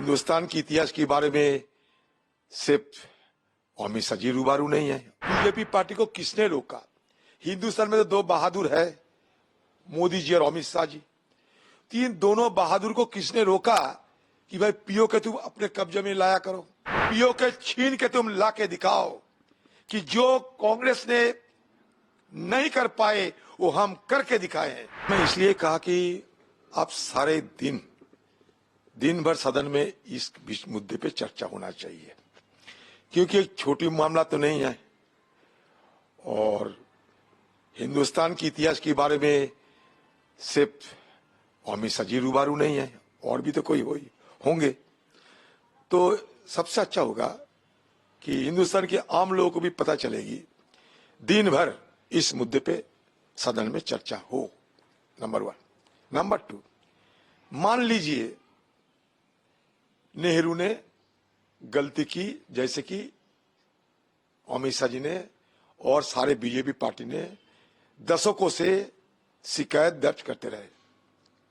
हिंदुस्तान के इतिहास के बारे में सिर्फ अमित शाह जी रूबरू नहीं है। बीजेपी पार्टी को किसने रोका? हिंदुस्तान में तो दो बहादुर है, मोदी जी और अमित शाह जी। तीन दोनों बहादुर को किसने रोका कि भाई पीओ के तुम अपने कब्जे में लाया करो, पीओ के छीन के तुम ला के दिखाओ कि जो कांग्रेस ने नहीं कर पाए वो हम करके दिखाए हैं। मैं इसलिए कहा कि आप सारे दिन भर सदन में इस मुद्दे पे चर्चा होना चाहिए, क्योंकि एक छोटी मामला तो नहीं है और हिंदुस्तान के इतिहास के बारे में सिर्फ अमित शाह जी रूबरू नहीं है, और भी तो कोई होंगे। तो सबसे अच्छा होगा कि हिंदुस्तान के आम लोगों को भी पता चलेगी, दिन भर इस मुद्दे पे सदन में चर्चा हो। नंबर 1। नंबर 2, मान लीजिए नेहरू ने गलती की, जैसे कि अमित शाह जी ने और सारे बीजेपी पार्टी ने दशकों से शिकायत दर्ज करते रहे,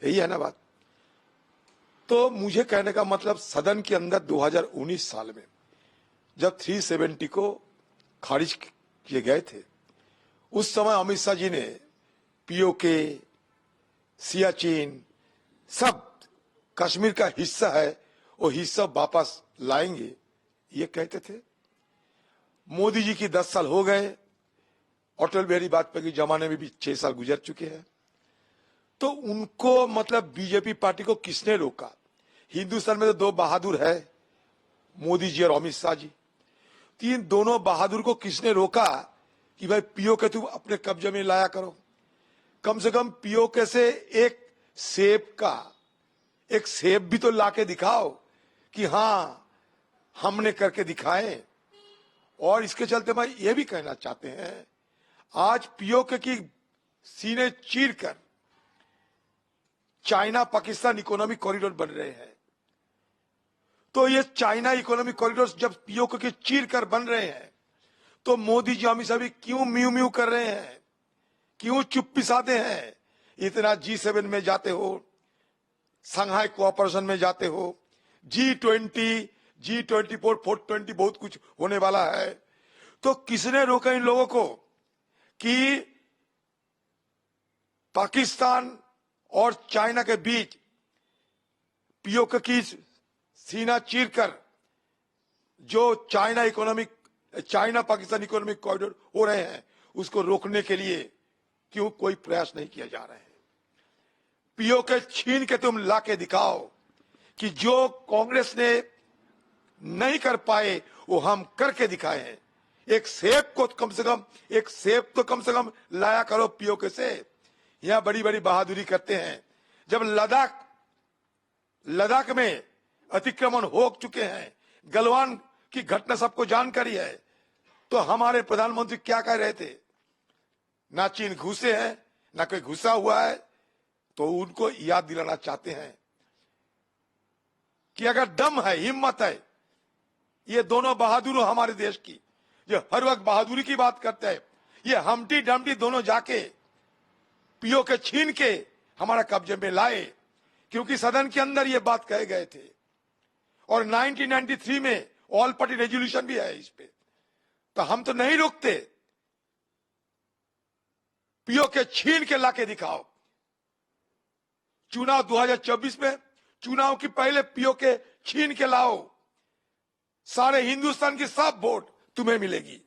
यही है ना बात। तो मुझे कहने का मतलब, सदन के अंदर 2019 साल में जब 370 को खारिज किए गए थे, उस समय अमित शाह जी ने पीओके, सियाचिन सब कश्मीर का हिस्सा है, वो हिस्सा वापस लाएंगे, ये कहते थे। मोदी जी की 10 साल हो गए, अटल बिहारी वाजपेयी के जमाने में भी 6 साल गुजर चुके हैं। तो उनको मतलब बीजेपी पार्टी को किसने रोका? हिंदुस्तान में तो दो बहादुर है, मोदी जी और अमित शाह जी। तीन दोनों बहादुर को किसने रोका कि भाई पीओ के तुम अपने कब्जे में लाया करो? कम से कम पीओ के से एक सेब भी तो लाके दिखाओ कि हाँ हमने करके दिखाए। और इसके चलते मैं ये भी कहना चाहते हैं, आज पीओके की सीने चीरकर चाइना पाकिस्तान इकोनॉमिक कॉरिडोर बन रहे हैं। तो ये चाइना इकोनॉमिक कॉरिडोर जब पीओके के चीर कर बन रहे हैं, तो मोदी जी अमित शाह भी क्यों म्यू म्यू कर रहे हैं, क्यों चुप पिसाते हैं? इतना G7 में जाते हो, संघाई कोऑपरेशन में जाते हो, G20, G24, 420 बहुत कुछ होने वाला है। तो किसने रोका इन लोगों को कि पाकिस्तान और चाइना के बीच पीओके की सीना चीरकर जो चाइना पाकिस्तान इकोनॉमिक कॉरिडोर हो रहे हैं, उसको रोकने के लिए क्यों कोई प्रयास नहीं किया जा रहा है? पीओके छीन के तुम ला के दिखाओ कि जो कांग्रेस ने नहीं कर पाए वो हम करके दिखाए हैं। एक सेब तो कम से कम लाया करो पीओके से। यहां बड़ी बड़ी बहादुरी करते हैं। जब लद्दाख में अतिक्रमण हो चुके हैं, गलवान की घटना सबको जानकारी है, तो हमारे प्रधानमंत्री क्या कह रहे थे? ना चीन घुसे हैं, ना कोई घुसा हुआ है। तो उनको याद दिलाना चाहते हैं कि अगर दम है, हिम्मत है, ये दोनों बहादुर हमारे देश की, जो हर वक्त बहादुरी की बात करते हैं, ये हमटी डमटी दोनों जाके पीओ के छीन के हमारा कब्जे में लाए, क्योंकि सदन के अंदर ये बात कहे गए थे। और 1993 में ऑल पार्टी रेजोल्यूशन भी है इस पे। तो हम तो नहीं रोकते, पीओ के छीन के लाके दिखाओ। चुनाव 2024 में, चुनाव की पहले पीओ के छीन के लाओ, सारे हिंदुस्तान की सब वोट तुम्हें मिलेगी।